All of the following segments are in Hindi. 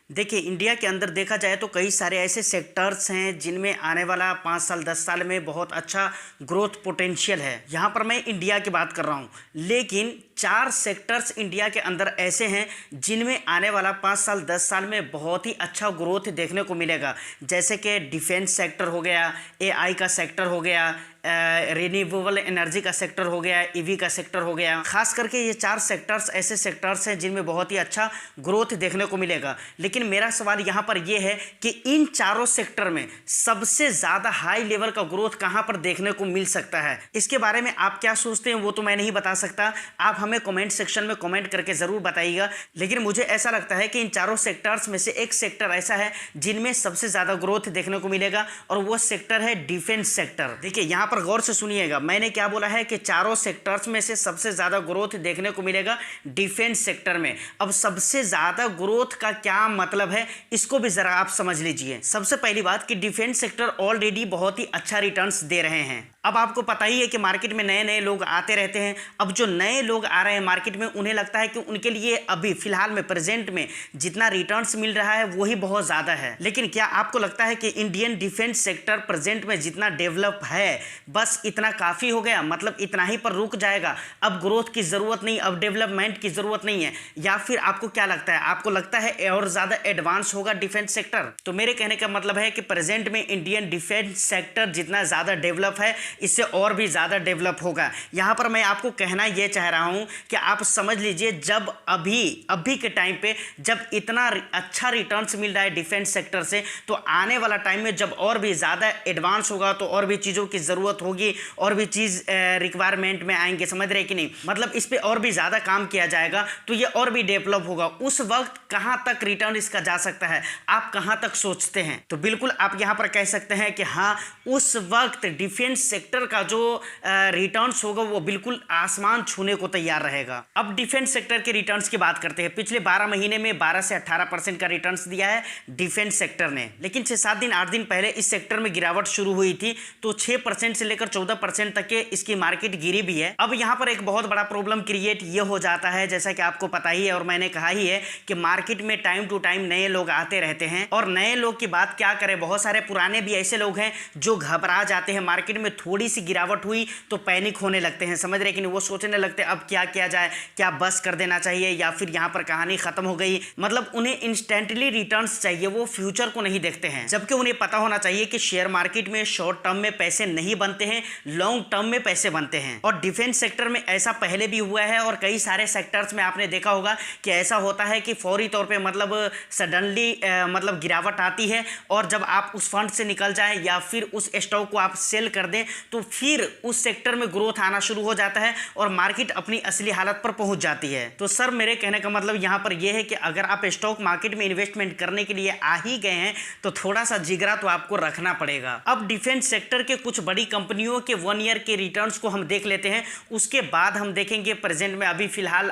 देखिए, इंडिया के अंदर देखा जाए तो कई सारे ऐसे सेक्टर्स हैं जिनमें आने वाला 5 साल 10 साल में बहुत अच्छा ग्रोथ पोटेंशियल है। यहाँ पर मैं इंडिया की बात कर रहा हूँ, लेकिन 4 सेक्टर्स इंडिया के अंदर ऐसे हैं जिनमें आने वाला 5 साल 10 साल में बहुत ही अच्छा ग्रोथ देखने को मिलेगा। जैसे कि डिफेंस सेक्टर हो गया, एआई का सेक्टर हो गया, रिन्यूएबल एनर्जी का सेक्टर हो गया, ईवी का सेक्टर हो गया। खास करके ये 4 सेक्टर्स ऐसे सेक्टर्स हैं जिनमें बहुत ही अच्छा ग्रोथ देखने को मिलेगा। लेकिन मेरा सवाल यहाँ पर यह है कि इन चारों सेक्टर में सबसे ज़्यादा हाई लेवल का ग्रोथ कहाँ पर देखने को मिल सकता है? इसके बारे में आप क्या सोचते हैं वो तो मैं नहीं बता सकता, आप हमें कमेंट सेक्शन में कमेंट करके ज़रूर बताइएगा। लेकिन मुझे ऐसा लगता है कि इन चारों सेक्टर्स में से एक सेक्टर ऐसा है जिनमें सबसे ज़्यादा ग्रोथ देखने को मिलेगा, और वो सेक्टर है डिफेंस सेक्टर। देखिए, यहाँ पर गौर से सुनिएगा, मैंने क्या बोला है कि चारों सेक्टर्स में से सबसे ज़्यादा ग्रोथ देखने को मिलेगा डिफेंस सेक्टर में। अब सबसे ज़्यादा ग्रोथ का क्या मतलब है, इसको भी ज़रा आप समझ लीजिए। सबसे पहली बात कि डिफेंस सेक्टर ऑलरेडी बहुत ही अच्छा रिटर्न्स दे रहे हैं। अब आपको पता ही है कि मार्केट में नए नए लोग आते रहते हैं। अब जो नए लोग आ रहे हैं मार्केट में, उन्हें लगता है कि उनके लिए अभी फिलहाल में प्रेजेंट में जितना रिटर्न्स मिल रहा है वही बहुत ज़्यादा है। लेकिन क्या आपको लगता है कि इंडियन डिफेंस सेक्टर प्रेजेंट में जितना डेवलप है बस इतना काफ़ी हो गया, मतलब इतना ही पर रुक जाएगा, अब ग्रोथ की ज़रूरत नहीं, अब डेवलपमेंट की ज़रूरत नहीं है? या फिर आपको क्या लगता है, आपको लगता है और ज़्यादा एडवांस होगा डिफेंस सेक्टर? तो मेरे कहने का मतलब है कि प्रेजेंट में इंडियन डिफेंस सेक्टर जितना ज़्यादा डेवलप है, इससे और भी ज़्यादा डेवलप होगा। यहाँ पर मैं आपको कहना यह चाह रहा हूँ कि आप समझ लीजिए, जब अभी के टाइम पे जब इतना अच्छा रिटर्न्स मिल रहा है डिफेंस सेक्टर से, तो आने वाला टाइम में जब और भी ज़्यादा एडवांस होगा तो और भी चीज़ों की ज़रूरत होगी, और भी चीज़ रिक्वायरमेंट में आएंगे, समझ रहे कि नहीं? मतलब इस पर और भी ज़्यादा काम किया जाएगा तो ये और भी डेवलप होगा। उस वक्त कहाँ तक रिटर्न इसका जा सकता है, आप कहाँ तक सोचते हैं? तो बिल्कुल आप यहाँ पर कह सकते हैं कि हाँ, उस वक्त डिफेंस सेक्टर का जो रिटर्न्स होगा वो बिल्कुल आसमान छूने को तैयार रहेगा। अब डिफेंस सेक्टर के रिटर्न्स की बात करते हैं। पिछले 12 महीने में 12 से 18% का रिटर्न्स दिया है डिफेंस सेक्टर ने। लेकिन 6-7 दिन 8 दिन पहले इस सेक्टर में गिरावट शुरू हुई थी, तो 6% से लेकर 14% तक के इसकी मार्केट गिरी भी है। अब यहाँ पर एक बहुत बड़ा प्रॉब्लम क्रिएट ये हो जाता है, जैसा कि आपको पता ही है और मैंने कहा ही है कि मार्केट में टाइम टू टाइम नए लोग आते रहते हैं, और नए लोग की बात क्या करें, बहुत सारे पुराने भी ऐसे लोग हैं जो घबरा जाते हैं। मार्केट में थोड़ी सी गिरावट हुई तो पैनिक होने लगते हैं, समझ रहे कि नहीं? वो सोचने लगते हैं अब क्या किया जाए, क्या बस कर देना चाहिए या फिर यहाँ पर कहानी खत्म हो गई। मतलब उन्हें इंस्टेंटली रिटर्न्स चाहिए, वो फ्यूचर को नहीं देखते हैं। जबकि उन्हें पता होना चाहिए कि शेयर मार्केट में शॉर्ट टर्म में पैसे नहीं बनते हैं, लॉन्ग टर्म में पैसे बनते हैं। और डिफेंस सेक्टर में ऐसा पहले भी हुआ है, और कई सारे सेक्टर्स में आपने देखा होगा कि ऐसा होता है कि फौरी तौर पे मतलब सडनली मतलब गिरावट आती है, और जब आप उस फंड से निकल जाएं या फिर उस स्टॉक को आप सेल कर दें तो फिर उस सेक्टर में ग्रोथ आना शुरू हो जाता है और मार्केट अपनी असली हालत पर पहुंच जाती है। तो सर, मेरे कहने का मतलब यहाँ पर यह है कि अगर आप स्टॉक मार्केट में इन्वेस्टमेंट करने के लिए आ ही गए हैं तो थोड़ा सा जिगरा तो आपको रखना पड़ेगा। अब डिफेंस सेक्टर के कुछ बड़ी कंपनियों के 1 ईयर के रिटर्न्स को हम देख लेते हैं, उसके बाद हम देखेंगे प्रेजेंट में अभी फिलहाल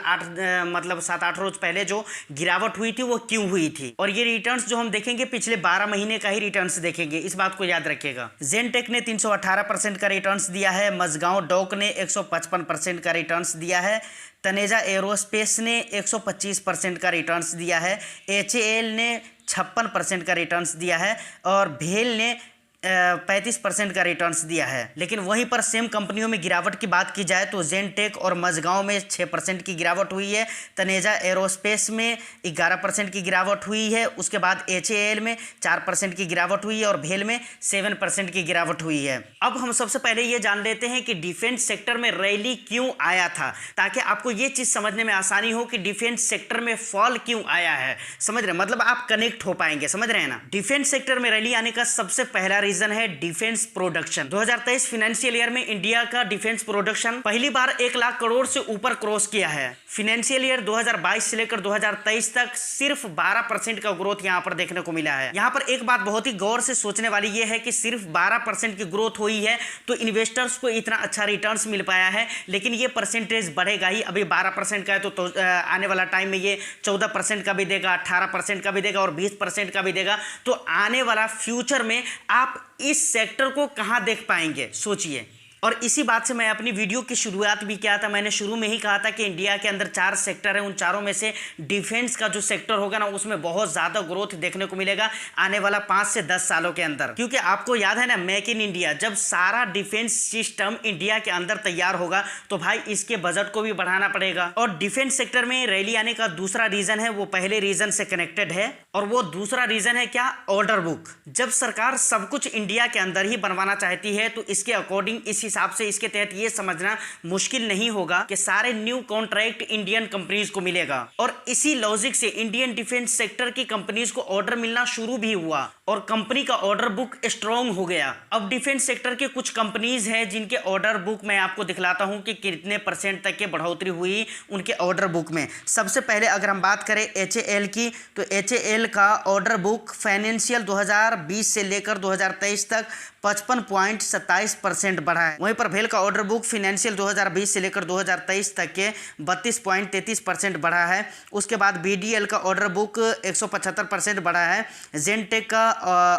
7-8 रोज पहले जो गिरावट हुई थी वो क्यों हुई थी। और ये रिटर्न्स जो हम देखेंगे पिछले 12 महीने का ही रिटर्न्स देखेंगे, इस बात को याद रखिएगा। जेनटेक ने 318% का रिटर्न्स दिया है, मझगांव डॉक ने 155% का रिटर्न्स दिया है, तनेजा एरोस्पेस ने 125% का रिटर्न्स दिया है, एचएएल ने 56% का रिटर्न्स दिया है, और भेल ने 35% का रिटर्न्स दिया है। लेकिन वहीं पर सेम कंपनियों में गिरावट की बात की जाए तो जेनटेक और मझगांव में 6% की गिरावट हुई है, तनेजा एरोस्पेस में 11% की गिरावट हुई है, उसके बाद एचएएल में 4% की गिरावट हुई है, और भेल में 7% की गिरावट हुई है। अब हम सबसे पहले ये जान लेते हैं कि डिफेंस सेक्टर में रैली क्यों आया था, ताकि आपको ये चीज़ समझने में आसानी हो कि डिफेंस सेक्टर में फॉल क्यों आया है। समझ रहे, मतलब आप कनेक्ट हो पाएंगे, समझ रहे हैं ना? डिफेंस सेक्टर में रैली आने का सबसे पहला रीजन है डिफेंस प्रोडक्शन। 2023 फाइनेंशियल ईयर में इंडिया का डिफेंस प्रोडक्शन पहली बार 1 लाख करोड़ से ऊपर क्रॉस किया है। फाइनेंशियल ईयर 2022 से लेकर 2023 तक सिर्फ 12% का ग्रोथ यहां पर देखने को मिला है। यहां पर एक बात बहुत ही गौर से सोचने वाली यह है कि सिर्फ 12% की ग्रोथ हुई है तो इन्वेस्टर्स को इतना अच्छा रिटर्न्स मिल पाया है, लेकिन ये परसेंटेज बढ़ेगा ही। अभी 12% का है तो आने वाला टाइम में ये 14% का भी देगा, 18% का भी देगा और 20% का भी देगा। तो आने वाला फ्यूचर में आप इस सेक्टर को कहां देख पाएंगे, सोचिए। और इसी बात से मैं अपनी वीडियो की शुरुआत भी किया था। मैंने शुरू में ही कहा था कि इंडिया के अंदर 4 सेक्टर है, उन चारों में से डिफेंस का जो सेक्टर होगा ना उसमें बहुत ज़्यादा ग्रोथ देखने को मिलेगा आने वाला 5 से 10 सालों के अंदर। क्योंकि आपको याद है ना, मेक इन इंडिया, जब सारा डिफेंस सिस्टम इंडिया के अंदर तैयार होगा तो भाई इसके बजट को भी बढ़ाना पड़ेगा। और डिफेंस सेक्टर में रैली आने का दूसरा रीजन है, वो पहले रीजन से कनेक्टेड है, और वो दूसरा रीजन है क्या? Order book. जब सरकार सब कुछ इंडिया के अंदर ही बनवाना चाहती है तो इसके अकॉर्डिंग, इस हिसाब से इसके तहत ये समझना मुश्किल नहीं होगा कि सारे न्यू कॉन्ट्रैक्ट इंडियन कंपनीज को मिलेगा। और इसी लॉजिक से इंडियन डिफेंस सेक्टर की कंपनीज को ऑर्डर मिलना शुरू भी हुआ और कंपनी का ऑर्डर बुक स्ट्रॉन्ग हो गया। अब डिफेंस सेक्टर के कुछ कंपनीज हैं जिनके ऑर्डर बुक मैं आपको दिखलाता हूं कि कितने % तक के बढ़ोतरी हुई उनके ऑर्डर बुक में। सबसे पहले अगर हम बात करें HAL की, तो HAL का ऑर्डर बुक फाइनेंशियल 2020 से लेकर 2023 तक 55.27% बढ़ा है। वहीं पर भेल का ऑर्डर बुक फाइनेंशियल 2020 से लेकर 2023 तक के 32.33% बढ़ा है। उसके बाद BDL का ऑर्डर बुक 175% बढ़ा है। जेनटेक का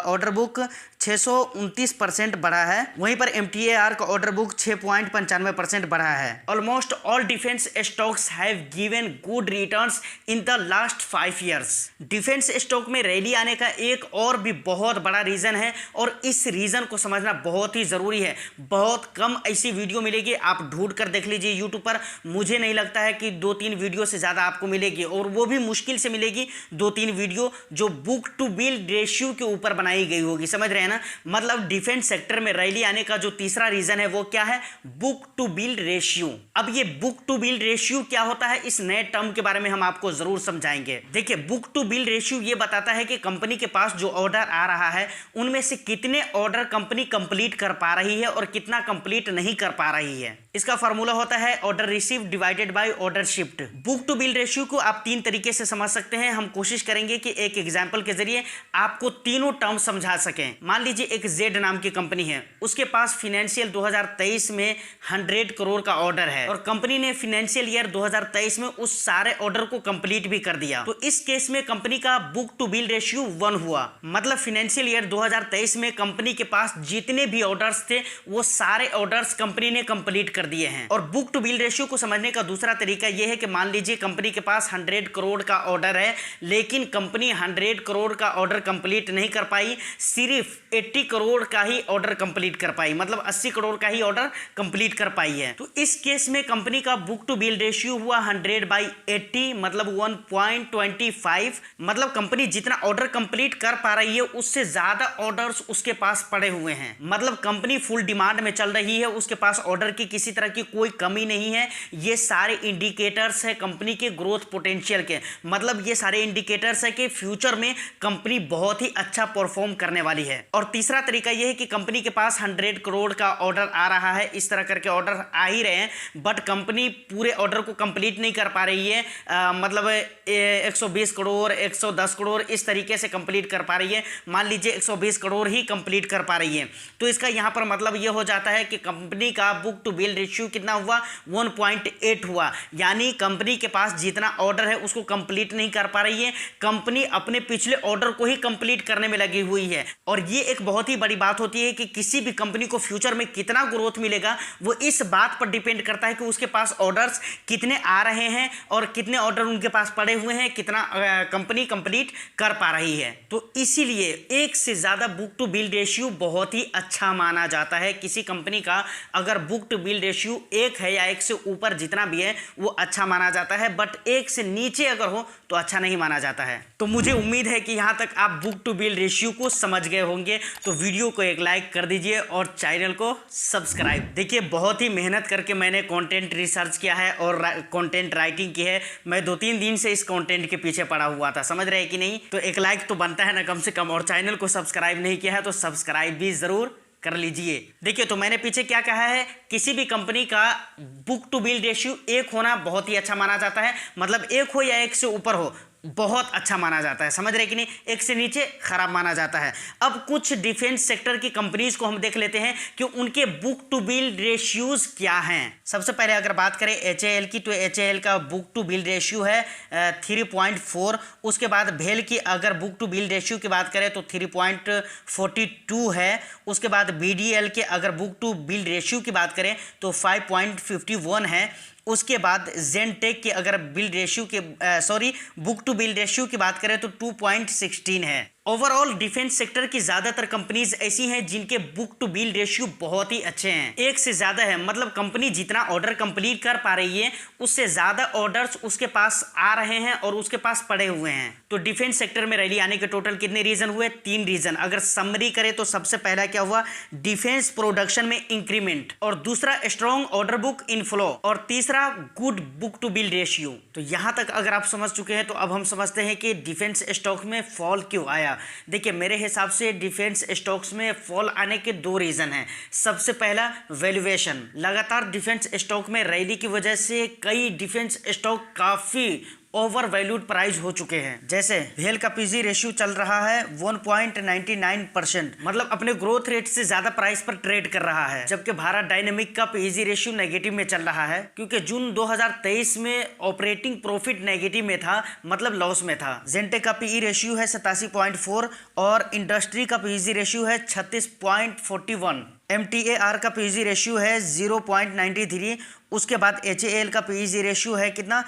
ऑर्डर बुक 629% बढ़ा है। वहीं पर MTAR का ऑर्डर बुक 6.95% बढ़ा है। Almost all defence stocks have given good returns in the last 5 years. Defence stock में रैली आने का एक और भी बहुत बड़ा रीजन है, और इस रीजन को समझना बहुत ही जरूरी है। बहुत कम ऐसी वीडियो मिलेगी, आप ढूंढ कर देख लीजिए यूट्यूब पर। मुझे नहीं लगता है कि 2-3 वीडियो से ज्यादा आपको मिलेगी, और वो भी मुश्किल से मिलेगी 2-3 वीडियो जो बुक टू बिल रेशियो के ऊपर बनाई गई होगी। समझ रहे हैं ना? मतलब डिफेंस सेक्टर में रैली आने का जो तीसरा रीजन है वो क्या है? Book to bill ratio. अब ये बुक टू बिल रेशियो क्या होता है, इस नए टर्म के बारे में हम आपको जरूर समझाएंगे। देखिए, बुक टू बिल रेशियो ये बताता है कि कंपनी के पास जो ऑर्डर आ रहा है उनमें से कितने ऑर्डर कंपनी कंप्लीट कर पा रही है और कितना कंप्लीट नहीं कर पा रही है। इसका फॉर्मूला होता है order receive divided by order shift. Book to bill ratio को आप 3 तरीके से समझ सकते हैं। हम कोशिश करेंगे कि एक एग्जांपल के जरिए आपको तीनों टर्म समझा सकें। मान लीजिए एक Z नाम की कंपनी है, उसके पास फाइनेंशियल 2023 में 100 करोड़ का ऑर्डर है और कंपनी ने फाइनेंशियल ईयर 2023 में उस सारे ऑर्डर को कंप्लीट भी कर दिया। तो इस केस में कंपनी का बुक टू बिल रेशियो 1 हुआ। मतलब फाइनेंशियल ईयर 2023 में कंपनी के पास जितने भी ऑर्डर्स थे वो सारे ऑर्डर्स कंपनी ने कंप्लीट कर दिए हैं। और बुक टू बिल रेशियो को समझने का दूसरा तरीका यह है कि मान लीजिए कंपनी के पास 100 करोड़ का ऑर्डर है, लेकिन कंपनी 100 करोड़ का ऑर्डर कंप्लीट नहीं कर पाई, सिर्फ 80 करोड़ का ही ऑर्डर कंप्लीट कर पाई, मतलब 80 करोड़ का ही ऑर्डर कंप्लीट कर पाई है। तो इस केस में कंपनी का बुक टू बिल रेशियो हुआ 100/80, मतलब 1.25। मतलब कंपनी जितना ऑर्डर कंप्लीट कर पा रही है उससे ज्यादा ऑर्डर्स उसके पास पड़े हुए हैं। मतलब कंपनी फुल डिमांड में चल रही है, उसके पास ऑर्डर की किसी तरह की कोई कमी नहीं है। ये सारे इंडिकेटर्स है कंपनी के ग्रोथ पोटेंशियल के। मतलब ये सारे इंडिकेटर्स है कि फ्यूचर में कंपनी बहुत ही अच्छा परफॉर्म करने वाली है। और तीसरा तरीका यह है कि कंपनी के पास 100 करोड़ का ऑर्डर आ रहा है, इस तरह करके ऑर्डर आ ही रहे हैं, बट कंपनी पूरे ऑर्डर को कंप्लीट नहीं कर पा रही है। मतलब 120 करोड़ 110 करोड़ इस तरीके से कंप्लीट कर पा रही है। मान लीजिए 120 करोड़ ही कंप्लीट कर पा रही है, तो इसका यहां पर मतलब यह हो जाता है कि कंपनी का बुक टू बिल रेशियो कितना हुआ? 1.8 हुआ। यानी कंपनी के पास जितना ऑर्डर है उसको कंप्लीट नहीं कर पा रही है, कंपनी अपने पिछले ऑर्डर को ही कंप्लीट करने में लगी हुई है। और ये एक बहुत ही बड़ी बात होती है कि किसी भी कंपनी को फ्यूचर में कितना ग्रोथ मिलेगा वो इस बात पर डिपेंड करता है कि उसके पास ऑर्डर्स कितने आ रहे हैं और कितने ऑर्डर उनके पास पड़े हुए हैं, कितना कंपनी कंप्लीट कर पा रही है। तो इसीलिए एक से ज्यादा बुक टू बिल रेशियो बहुत ही अच्छा माना जाता है। किसी कंपनी का अगर बुक टू बिल रेशियो 1 है या 1 से ऊपर जितना भी है वो अच्छा माना जाता है, बट 1 से नीचे अगर हो तो अच्छा नहीं माना जाता है। तो मुझे उम्मीद है कि यहां तक आप बुक टू बिल रेशियो को समझ गए होंगे। तो वीडियो को एक लाइक कर दीजिए और चैनल को सब्सक्राइब। देखिए, बहुत ही मेहनत करके मैंने कंटेंट रिसर्च किया है और कंटेंट राइटिंग की है। मैं 2-3 दिन से इस कंटेंट के पीछे पड़ा हुआ था, समझ रहे हैं कि नहीं? तो एक लाइक तो बनता है ना कम से कम, और चैनल को सब्सक्राइब नहीं किया है तो सब्सक्राइब भी जरूर कर लीजिए। देखिए, तो मैंने पीछे क्या कहा है, किसी भी कंपनी का बुक टू बिल रेशियो 1 होना बहुत ही अच्छा माना जाता है। मतलब 1 हो या 1 से ऊपर हो बहुत अच्छा माना जाता है, समझ रहे कि नहीं, एक से नीचे खराब माना जाता है। अब कुछ डिफेंस सेक्टर की कंपनीज को हम देख लेते हैं कि उनके बुक टू बिल रेशियोज क्या हैं। सबसे पहले अगर बात करें एचएएल की, तो एचएएल का बुक टू बिल रेशियो है 3.4। उसके बाद भेल की अगर बुक टू बिल रेशियो की बात करें तो 3.42 है। उसके बाद बीडीएल के अगर बुक टू बिल रेशियो की बात करें तो 5.51 है। उसके बाद जेनटेक के अगर बिल रेशियो के बुक टू बिल रेशियो की बात करें तो 2.16 है। ओवरऑल डिफेंस सेक्टर की ज्यादातर कंपनीज ऐसी हैं जिनके बुक टू बिल रेशियो बहुत ही अच्छे हैं, एक से ज्यादा है। मतलब कंपनी जितना ऑर्डर कंप्लीट कर पा रही है उससे ज्यादा ऑर्डर्स उसके पास आ रहे हैं और उसके पास पड़े हुए हैं। तो डिफेंस सेक्टर में रैली आने के टोटल कितने रीजन हुए? 3 रीजन। अगर समरी करें तो सबसे पहला क्या हुआ? डिफेंस प्रोडक्शन में इंक्रीमेंट, और दूसरा स्ट्रॉन्ग ऑर्डर बुक इनफ्लो, और तीसरा good book to bill ratio. तो यहां तक अगर आप समझ चुके हैं तो अब हम समझते हैं कि डिफेंस स्टॉक में फॉल क्यों आया। देखिए मेरे हिसाब से डिफेंस स्टॉक्स में फॉल आने के 2 रीजन हैं। सबसे पहला वैल्यूएशन, लगातार डिफेंस स्टॉक में रैली की वजह से कई डिफेंस स्टॉक काफी ओवर वैल्यूड प्राइस हो चुके हैं। जैसे भेल का पीजी रेशियो चल रहा है 1.99%, मतलब अपने ग्रोथ रेट से ज्यादा प्राइस पर ट्रेड कर रहा है। जबकि भारत डायनेमिक का पीजी रेशियो नेगेटिव में चल रहा है, क्योंकि जून 2023 में ऑपरेटिंग प्रॉफिट नेगेटिव में था, मतलब लॉस में था। जेंटेक का पीई रेशियो है 87.4 और इंडस्ट्री का पीजी रेशियो है 36.41। MTAR का पीजी रेशियो है 0.93। उसके बाद HAL का पीजी रेशियो है कितना?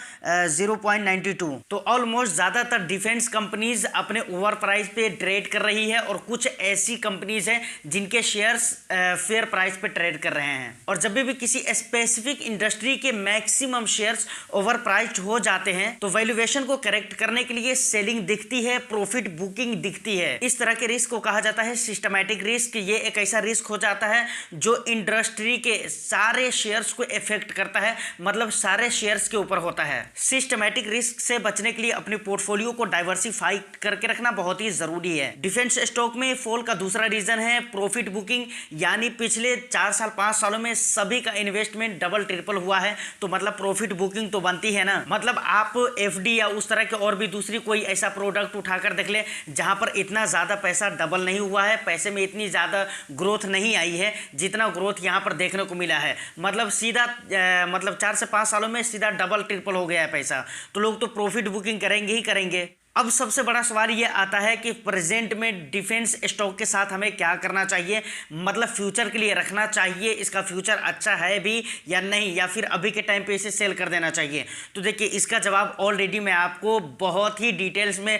0.92। तो ऑलमोस्ट ज़्यादातर डिफेंस कंपनीज अपने ओवर प्राइस पे ट्रेड कर रही है, और कुछ ऐसी कंपनीज हैं जिनके शेयर्स फेयर प्राइस पे ट्रेड कर रहे हैं। और जब भी किसी स्पेसिफिक इंडस्ट्री के मैक्सिमम शेयर्स ओवर प्राइस्ड हो जाते हैं तो वैल्यूएशन को करेक्ट करने के लिए सेलिंग दिखती है, प्रॉफिट बुकिंग दिखती है। इस तरह के रिस्क को कहा जाता है सिस्टमैटिक रिस्क। ये एक ऐसा रिस्क हो जाता है जो इंडस्ट्री के सारे शेयर्स को इफेक्ट करता है, मतलब सारे शेयर्स के ऊपर होता है। सिस्टमैटिक रिस्क से बचने के लिए अपने पोर्टफोलियो को डाइवर्सिफाई करके रखना बहुत ही जरूरी है। डिफेंस स्टॉक में फॉल का दूसरा रीजन है प्रॉफिट बुकिंग, यानी पिछले 4 साल 5 सालों में सभी का इन्वेस्टमेंट डबल ट्रिपल हुआ है, तो मतलब प्रॉफिट बुकिंग तो बनती है ना। मतलब आप FD या उस तरह के और भी दूसरी कोई ऐसा प्रोडक्ट उठाकर देख ले जहां पर इतना ज्यादा पैसा डबल नहीं हुआ है, पैसे में इतनी ज्यादा ग्रोथ नहीं आई है जितना ग्रोथ यहां पर देखने को मिला है। मतलब सीधा 4 से 5 सालों में सीधा डबल ट्रिपल हो गया है पैसा, तो लोग तो प्रॉफिट बुकिंग करेंगे ही करेंगे। अब सबसे बड़ा सवाल ये आता है कि प्रेजेंट में डिफेंस स्टॉक के साथ हमें क्या करना चाहिए, मतलब फ्यूचर के लिए रखना चाहिए, इसका फ्यूचर अच्छा है भी या नहीं, या फिर अभी के टाइम पे इसे सेल कर देना चाहिए। तो देखिए इसका जवाब ऑलरेडी मैं आपको बहुत ही डिटेल्स में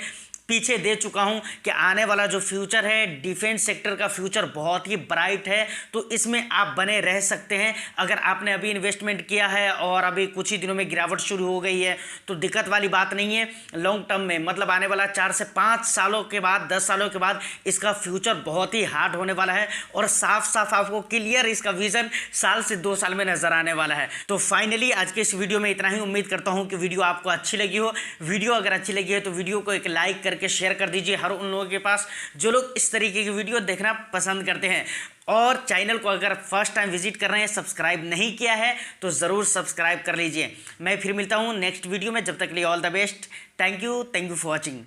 पीछे दे चुका हूं कि आने वाला जो फ्यूचर है डिफेंस सेक्टर का फ्यूचर बहुत ही ब्राइट है, तो इसमें आप बने रह सकते हैं। अगर आपने अभी इन्वेस्टमेंट किया है और अभी कुछ ही दिनों में गिरावट शुरू हो गई है तो दिक्कत वाली बात नहीं है। लॉन्ग टर्म में मतलब आने वाला 4 से 5 सालों के बाद 10 सालों के बाद इसका फ्यूचर बहुत ही हार्ड होने वाला है, और साफ साफ आपको क्लियर इसका विजन साल से 2 साल में नजर आने वाला है। तो फाइनली आज के इस वीडियो में इतना ही। उम्मीद करता हूं कि वीडियो आपको अच्छी लगी हो। वीडियो अगर अच्छी लगी है तो वीडियो को एक लाइक करके शेयर कर दीजिए हर उन लोगों के पास जो लोग इस तरीके की वीडियो देखना पसंद करते हैं। और चैनल को अगर फर्स्ट टाइम विजिट कर रहे हैं, सब्सक्राइब नहीं किया है तो ज़रूर सब्सक्राइब कर लीजिए। मैं फिर मिलता हूं नेक्स्ट वीडियो में, जब तक के लिए all the best. Thank you for watching.